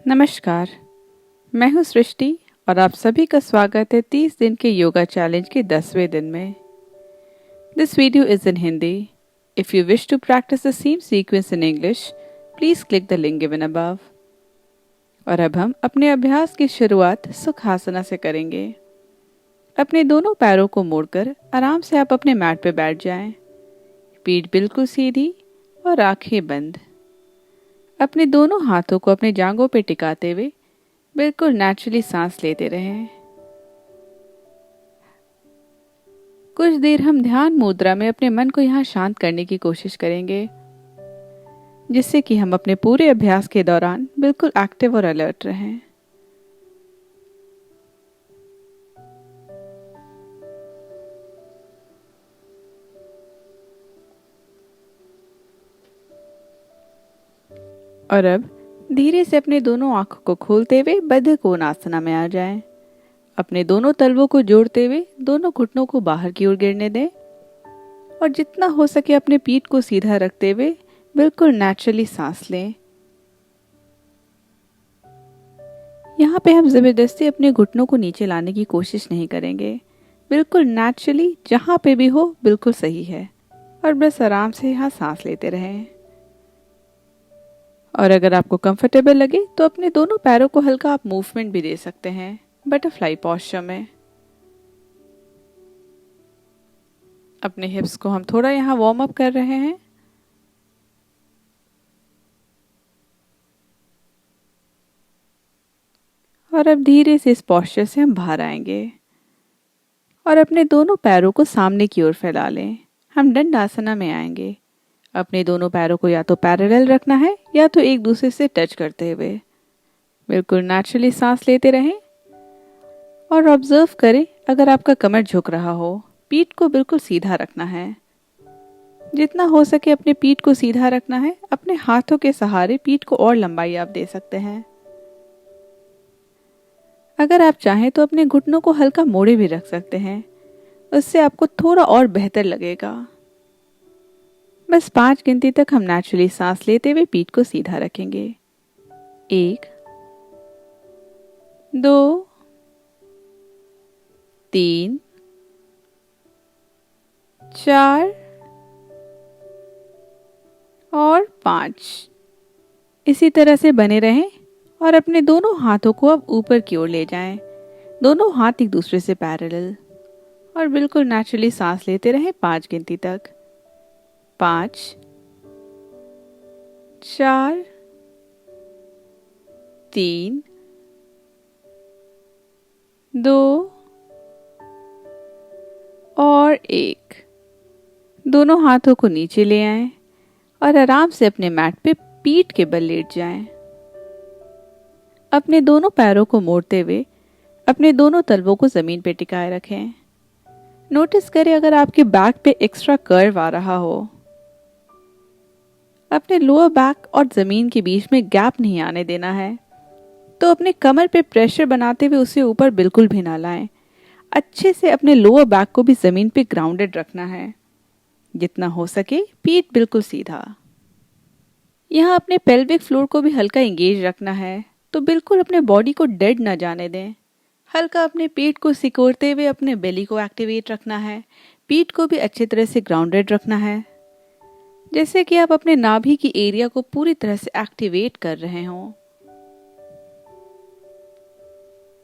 नमस्कार। मैं हूं सृष्टि और आप सभी का स्वागत है 30 दिन के योगा चैलेंज के 10वें दिन में। This video is in Hindi. If you wish to practice the same sequence in English, please click the link given above. और अब हम अपने अभ्यास की शुरुआत सुखासना से करेंगे। अपने दोनों पैरों को मोड़कर आराम से आप अपने मैट पर बैठ जाएं। पीठ बिल्कुल सीधी और आंखें बंद। अपने दोनों हाथों को अपने जांघों पर टिकाते हुए बिल्कुल नेचुरली सांस लेते रहें। कुछ देर हम ध्यान मुद्रा में अपने मन को यहाँ शांत करने की कोशिश करेंगे, जिससे कि हम अपने पूरे अभ्यास के दौरान बिल्कुल एक्टिव और अलर्ट रहें। और अब धीरे से अपने दोनों आंखों को खोलते हुए बद्ध कोणासना में आ जाएं। अपने दोनों तलवों को जोड़ते हुए दोनों घुटनों को बाहर की ओर गिरने दें और जितना हो सके अपने पीठ को सीधा रखते हुए बिल्कुल नेचुरली सांस लें। यहाँ पे हम जबरदस्ती अपने घुटनों को नीचे लाने की कोशिश नहीं करेंगे। बिल्कुल नेचुरली जहाँ पे भी हो बिल्कुल सही है और बस आराम से यहाँ सांस लेते रहें। और अगर आपको कंफर्टेबल लगे तो अपने दोनों पैरों को हल्का आप मूवमेंट भी दे सकते हैं बटरफ्लाई पोस्चर में। अपने हिप्स को हम थोड़ा यहाँ वार्म अप कर रहे हैं। और अब धीरे से इस पोस्चर से हम बाहर आएंगे और अपने दोनों पैरों को सामने की ओर फैला लें। हम दंडासना में आएंगे। अपने दोनों पैरों को या तो पैरेलल रखना है या तो एक दूसरे से टच करते हुए बिल्कुल नेचुरली सांस लेते रहें। और ऑब्जर्व करें, अगर आपका कमर झुक रहा हो, पीठ को बिल्कुल सीधा रखना है। जितना हो सके अपने पीठ को सीधा रखना है। अपने हाथों के सहारे पीठ को और लंबाई आप दे सकते हैं। अगर आप चाहें तो अपने घुटनों को हल्का मोड़े भी रख सकते हैं, उससे आपको थोड़ा और बेहतर लगेगा। बस 5 गिनती तक हम नेचुरली सांस लेते हुए पीठ को सीधा रखेंगे। 1, 2, 3, 4 और 5। इसी तरह से बने रहें और अपने दोनों हाथों को अब ऊपर की ओर ले जाएं। दोनों हाथ एक दूसरे से पैरेलल और बिल्कुल नेचुरली सांस लेते रहें 5 गिनती तक। 5, 4, 3, 2 और 1। दोनों हाथों को नीचे ले आएं और आराम से अपने मैट पे पीठ के बल लेट जाएं। अपने दोनों पैरों को मोड़ते हुए अपने दोनों तलवों को जमीन पे टिकाए रखें। नोटिस करें अगर आपके बैक पे एक्स्ट्रा कर्व आ रहा हो। अपने लोअर बैक और जमीन के बीच में गैप नहीं आने देना है, तो अपने कमर पे प्रेशर बनाते हुए उसे ऊपर बिल्कुल भी ना लाएं। अच्छे से अपने लोअर बैक को भी जमीन पे ग्राउंडेड रखना है। जितना हो सके पीठ बिल्कुल सीधा। यहाँ अपने पेल्विक फ्लोर को भी हल्का एंगेज रखना है, तो बिल्कुल अपने बॉडी को डेड ना जाने दें। हल्का अपने पेट को सिकोड़ते हुए अपने बेली को एक्टिवेट रखना है। पीठ को भी अच्छी तरह से ग्राउंडेड रखना है, जैसे कि आप अपने नाभि की एरिया को पूरी तरह से एक्टिवेट कर रहे हों।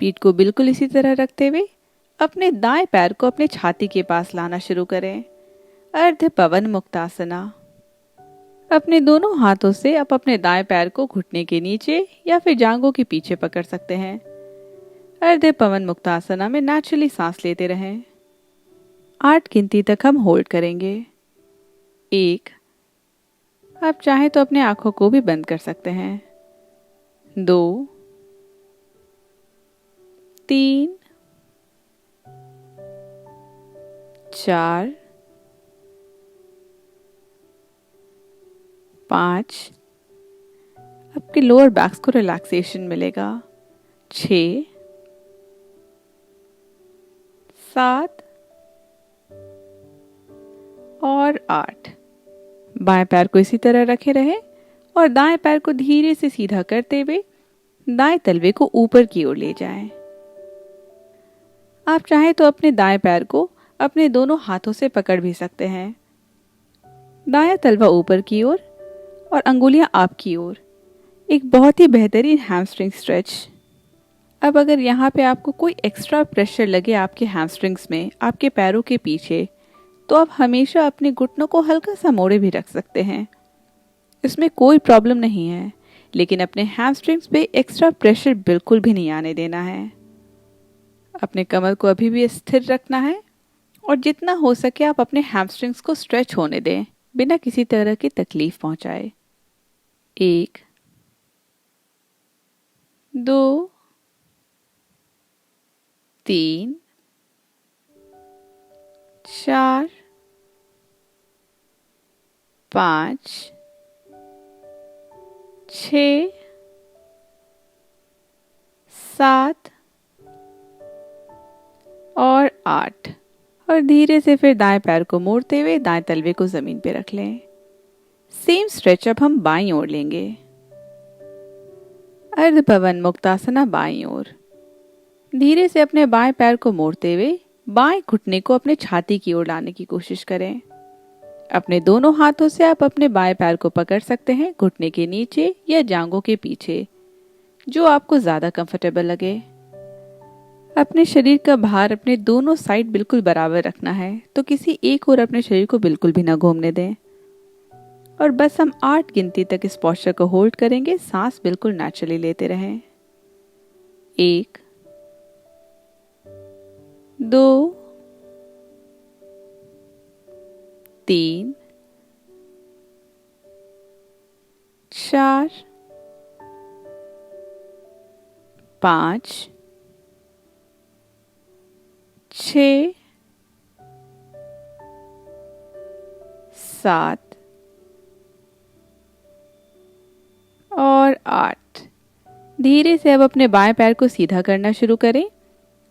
पीठ को बिल्कुल इसी तरह रखते हुए अपने दाएं पैर को अपने छाती के पास लाना शुरू करें। अर्ध पवन मुक्तासना। अपने दोनों हाथों से आप अपने दाएं पैर को घुटने के नीचे या फिर जांघों के पीछे पकड़ सकते हैं। अर्ध पवन मुक्तासना में नेचुरली सांस लेते रहें। 8 गिनती तक हम होल्ड करेंगे। 1, आप चाहें तो अपने आंखों को भी बंद कर सकते हैं। 2, 3, 4, 5। आपके लोअर बैक्स को रिलैक्सेशन मिलेगा। 6, 7 और 8। बाएं पैर को इसी तरह रखे रहें और दाएं पैर को धीरे से सीधा करते हुए दाएं तलवे को ऊपर की ओर ले जाएं। आप चाहें तो अपने दाएं पैर को अपने दोनों हाथों से पकड़ भी सकते हैं। दायां तलवा ऊपर की ओर और अंगुलियां आपकी ओर। एक बहुत ही बेहतरीन हैमस्ट्रिंग स्ट्रेच। अब अगर यहाँ पे आपको कोई एक्स्ट्रा प्रेशर लगे आपके हैमस्ट्रिंग्स में, आपके पैरों के पीछे, तो आप हमेशा अपने घुटनों को हल्का सा मोड़े भी रख सकते हैं। इसमें कोई प्रॉब्लम नहीं है, लेकिन अपने हैमस्ट्रिंग्स पे एक्स्ट्रा प्रेशर बिल्कुल भी नहीं आने देना है। अपने कमर को अभी भी स्थिर रखना है और जितना हो सके आप अपने हैमस्ट्रिंग्स को स्ट्रेच होने दें बिना किसी तरह की तकलीफ पहुंचाए। 1 2 3 4 5 6 7 और 8। और धीरे से फिर दाएं पैर को मोड़ते हुए दाएं तलवे को जमीन पे रख लें। सेम स्ट्रेच अब हम बाईं ओर लेंगे। अर्ध पवन मुक्तासना बाईं ओर। धीरे से अपने बाएं पैर को मोड़ते हुए बाएं घुटने को अपने छाती की ओर लाने की कोशिश करें। अपने दोनों हाथों से आप अपने बाएं पैर को पकड़ सकते हैं घुटने के नीचे या जांघों के पीछे, जो आपको ज्यादा कंफर्टेबल लगे। अपने शरीर का भार अपने दोनों साइड बिल्कुल बराबर रखना है, तो किसी एक ओर अपने शरीर को बिल्कुल भी ना घूमने दें। और बस हम 8 गिनती तक इस पोस्चर को होल्ड करेंगे। सांस बिल्कुल नेचुरली लेते रहें। 1 2 3 4 5 6 7 और 8। धीरे से अब अपने बाएं पैर को सीधा करना शुरू करें।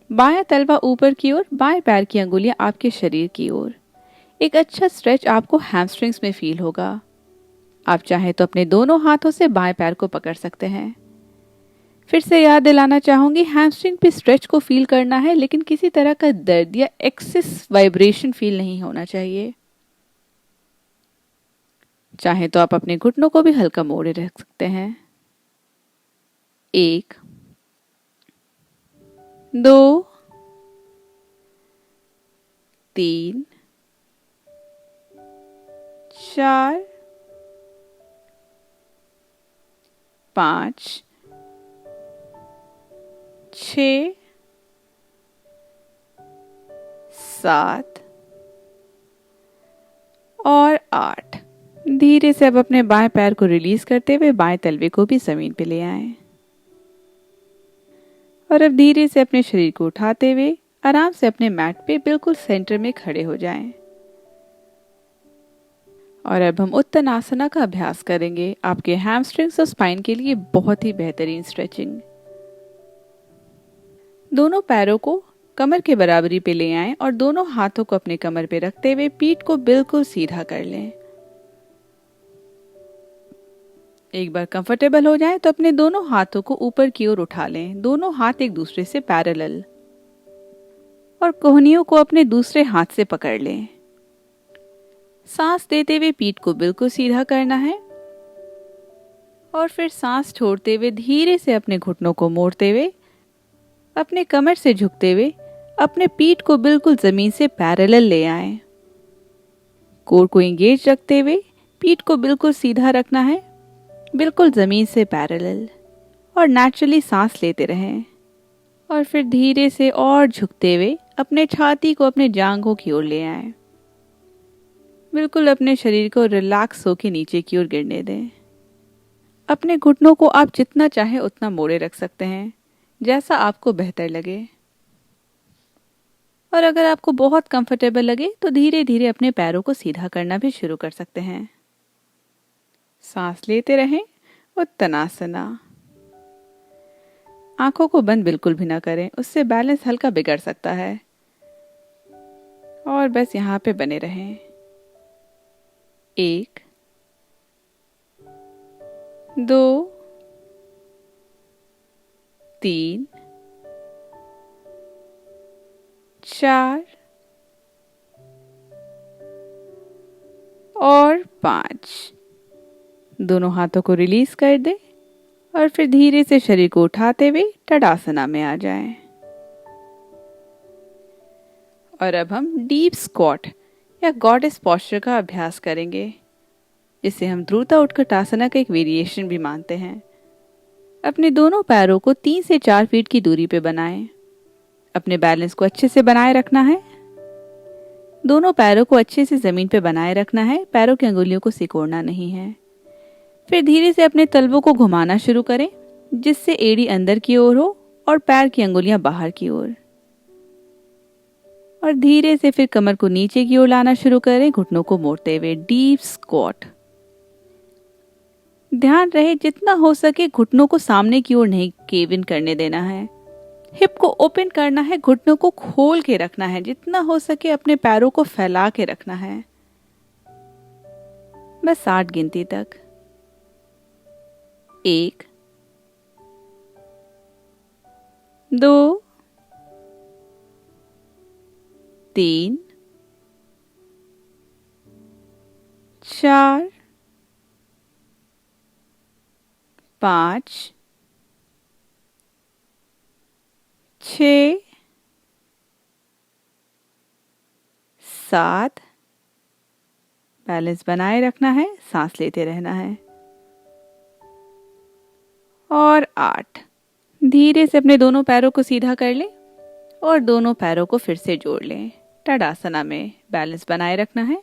बायां तलवा ऊपर की ओर, बाएं पैर की अंगुलियां आपके शरीर की ओर। एक अच्छा स्ट्रेच आपको हैमस्ट्रिंग्स में फील होगा। आप चाहें तो अपने दोनों हाथों से बाएं पैर को पकड़ सकते हैं। फिर से याद दिलाना चाहूंगी, हैमस्ट्रिंग पे स्ट्रेच को फील करना है, लेकिन किसी तरह का दर्द या एक्सेस वाइब्रेशन फील नहीं होना चाहिए। चाहे तो आप अपने घुटनों को भी हल्का मोड़े रख सकते हैं। 1 2 3 4 5 6 7 और 8। धीरे से अब अपने बाएं पैर को रिलीज करते हुए बाएं तलवे को भी जमीन पे ले आएं। और अब धीरे से अपने शरीर को उठाते हुए आराम से अपने मैट पे बिल्कुल सेंटर में खड़े हो जाएं। और अब हम उत्तनासना का अभ्यास करेंगे। आपके हैमस्ट्रिंग्स और स्पाइन के लिए बहुत ही बेहतरीन स्ट्रेचिंग। दोनों पैरों को कमर के बराबरी पे ले आएं और दोनों हाथों को अपने कमर पे रखते हुए पीठ को बिल्कुल सीधा कर लें। एक बार कंफर्टेबल हो जाए तो अपने दोनों हाथों को ऊपर की ओर उठा लें। दोनों हाथ एक दूसरे से पैरेलल, और कोहनियों को अपने दूसरे हाथ से पकड़ लें। सांस देते हुए पीठ को बिल्कुल सीधा करना है और फिर सांस छोड़ते हुए धीरे से अपने घुटनों को मोड़ते हुए अपने कमर से झुकते हुए अपने पीठ को बिल्कुल जमीन से पैरेलल ले आएं। कोर को एंगेज रखते हुए पीठ को बिल्कुल सीधा रखना है, बिल्कुल जमीन से पैरेलल, और नेचुरली सांस लेते रहें। और फिर धीरे से और झुकते हुए अपने छाती को अपने जांघों की ओर ले आएं। बिल्कुल अपने शरीर को रिलैक्स होकर नीचे की ओर गिरने दें। अपने घुटनों को आप जितना चाहे उतना मोड़े रख सकते हैं, जैसा आपको बेहतर लगे। और अगर आपको बहुत कंफर्टेबल लगे तो धीरे धीरे अपने पैरों को सीधा करना भी शुरू कर सकते हैं। सांस लेते रहें। उत्तनासना। आंखों को बंद बिल्कुल भी ना करें, उससे बैलेंस हल्का बिगड़ सकता है। और बस यहाँ पे बने रहें। 1 2 3, 4 और 5। दोनों हाथों को रिलीज कर दें और फिर धीरे से शरीर को उठाते हुए टडासना में आ जाएं। और अब हम डीप स्क्वाट या गॉडेस पोस्चर का अभ्यास करेंगे, जिसे हम ध्रुता उत्कटासना का एक वेरिएशन भी मानते हैं। अपने दोनों पैरों को 3 से 4 फीट की दूरी पे बनाएं। अपने बैलेंस को अच्छे से बनाए रखना है। दोनों पैरों को अच्छे से जमीन पे बनाए रखना है, पैरों की अंगुलियों को सिकोड़ना नहीं है। फिर धीरे से अपने तलवों को घुमाना शुरू करें, जिससे एड़ी अंदर की ओर हो और पैर की अंगुलियां बाहर की ओर। और धीरे से फिर कमर को नीचे की ओर लाना शुरू करें, घुटनों को मोड़ते हुए डीप स्क्वाट। ध्यान रहे जितना हो सके घुटनों को सामने की ओर नहीं केव इन करने देना है। हिप को ओपन करना है, घुटनों को खोल के रखना है, जितना हो सके अपने पैरों को फैला के रखना है, बस 8 गिनती तक। 1, 2, 3, 4, 5, 6, 7। बैलेंस बनाए रखना है, सांस लेते रहना है। और 8। धीरे से अपने दोनों पैरों को सीधा कर लें और दोनों पैरों को फिर से जोड़ लें। टडासना में बैलेंस बनाए रखना है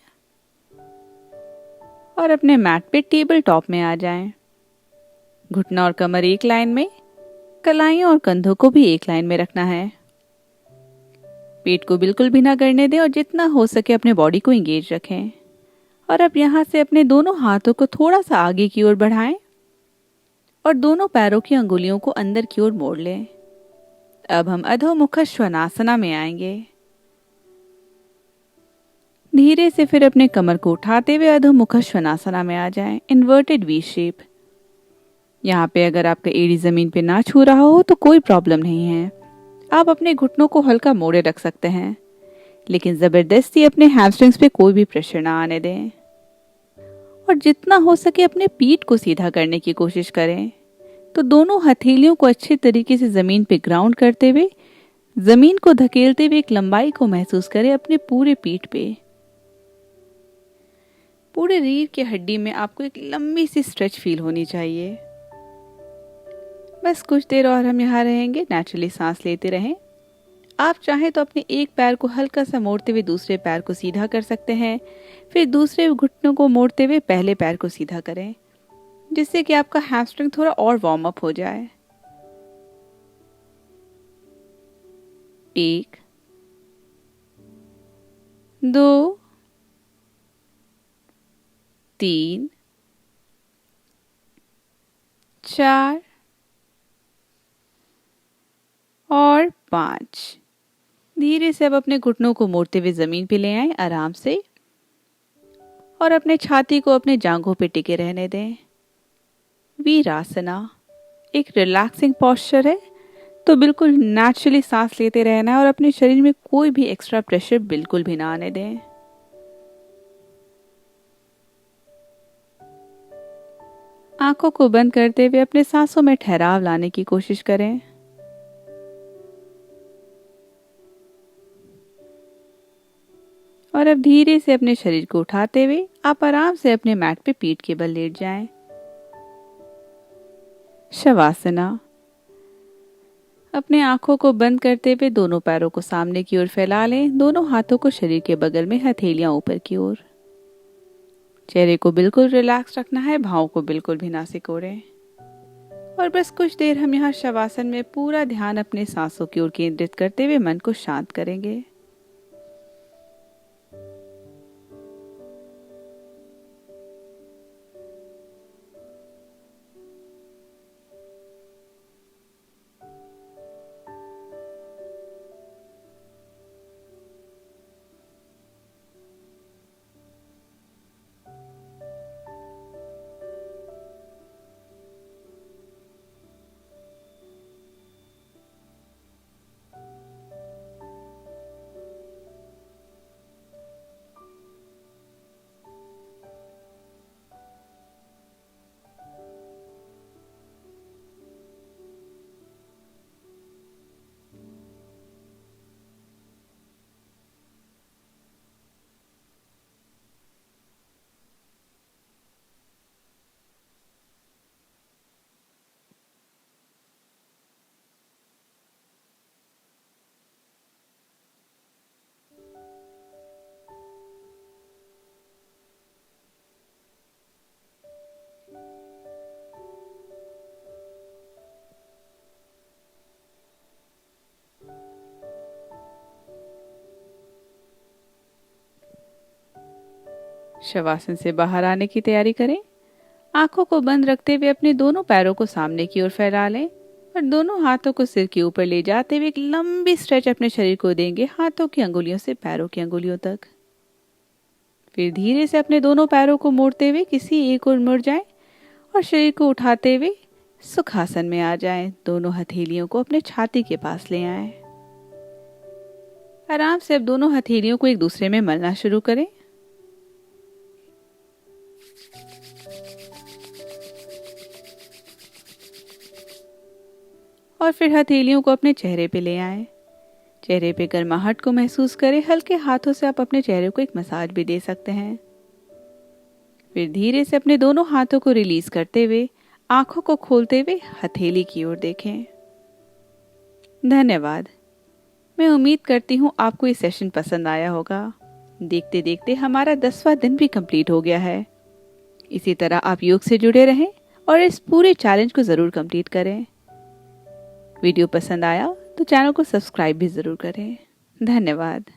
और अपने मैट पे टेबल टॉप में आ जाएं। घुटना और कमर एक लाइन में, कलाइयों और कंधों को भी एक लाइन में रखना है। पेट को बिल्कुल भी ना गड़ने दें और जितना हो सके अपने बॉडी को एंगेज रखें। और अब यहाँ से अपने दोनों हाथों को थोड़ा सा आगे की ओर बढ़ाएं और दोनों पैरों की अंगुलियों को अंदर की ओर मोड़ लें। अब हम अधोमुख श्वानासना में आएंगे। धीरे से फिर अपने कमर को उठाते हुए अधोमुख श्वानासना में आ जाएं, इन्वर्टेड वी शेप। यहाँ पे अगर आपका एड़ी जमीन पे ना छू रहा हो तो कोई प्रॉब्लम नहीं है, आप अपने घुटनों को हल्का मोड़े रख सकते हैं, लेकिन जबरदस्ती अपने हैमस्ट्रिंग्स पे कोई भी प्रेशर ना आने दें। और जितना हो सके अपने पीठ को सीधा करने की कोशिश करें। तो दोनों हथेलियों को अच्छे तरीके से जमीन पे ग्राउंड करते हुए जमीन को धकेलते हुए एक लंबाई को महसूस करें अपने पूरे पीठ पे। पूरे रीढ़ की हड्डी में आपको एक लंबी सी स्ट्रेच फील होनी चाहिए। बस कुछ देर और हम यहाँ रहेंगे, नेचुरली सांस लेते रहें। आप चाहें तो अपने एक पैर को हल्का सा मोड़ते हुए दूसरे पैर को सीधा कर सकते हैं, फिर दूसरे घुटनों को मोड़ते हुए पहले पैर को सीधा करें, जिससे कि आपका हैमस्ट्रिंग थोड़ा और वार्म अप हो जाए। 1, 2, 3, 4 और 5। धीरे से अब अपने घुटनों को मोड़ते हुए जमीन पे ले आएं आराम से और अपने छाती को अपने जांघों पे टिके रहने दें। वीरासना एक रिलैक्सिंग पोस्चर है, तो बिल्कुल नेचुरली सांस लेते रहना है और अपने शरीर में कोई भी एक्स्ट्रा प्रेशर बिल्कुल भी ना आने दें। आंखों को बंद करते हुए अपने सांसों में ठहराव लाने की कोशिश करें। और अब धीरे से अपने शरीर को उठाते हुए आप आराम से अपने मैट पे पीठ के बल लेट जाएं। शवासना। अपने आंखों को बंद करते हुए दोनों पैरों को सामने की ओर फैला लें, दोनों हाथों को शरीर के बगल में, हथेलियां ऊपर की ओर। चेहरे को बिल्कुल रिलैक्स रखना है, भावों को बिल्कुल भी ना सिकोड़ें। और बस कुछ देर हम यहाँ शवासन में पूरा ध्यान अपने सांसों की ओर केंद्रित करते हुए मन को शांत करेंगे। शवासन से बाहर आने की तैयारी करें। आंखों को बंद रखते हुए अपने दोनों पैरों को सामने की ओर फैला लें और दोनों हाथों को सिर के ऊपर ले जाते हुए एक लंबी स्ट्रेच अपने शरीर को देंगे, हाथों की अंगुलियों से पैरों की अंगुलियों तक। फिर धीरे से अपने दोनों पैरों को मोड़ते हुए किसी एक ओर मुड़ जाएं और शरीर को उठाते हुए सुखासन में आ जाएं। दोनों हथेलियों को अपने छाती के पास ले आएं। आराम से अब दोनों हथेलियों को एक दूसरे में मलना शुरू करें। और फिर हथेलियों को अपने चेहरे पे ले आएं। चेहरे पे गर्माहट को महसूस करें। हल्के हाथों से आप अपने चेहरे को एक मसाज भी दे सकते हैं। फिर धीरे से अपने दोनों हाथों को रिलीज करते हुए आंखों को खोलते हुए हथेली की ओर देखें। धन्यवाद। मैं उम्मीद करती हूँ आपको ये सेशन पसंद आया होगा। देखते देखते हमारा 10वां दिन भी कंप्लीट हो गया है। इसी तरह आप योग से जुड़े रहें और इस पूरे चैलेंज को ज़रूर कंप्लीट करें। वीडियो पसंद आया तो चैनल को सब्सक्राइब भी ज़रूर करें। धन्यवाद।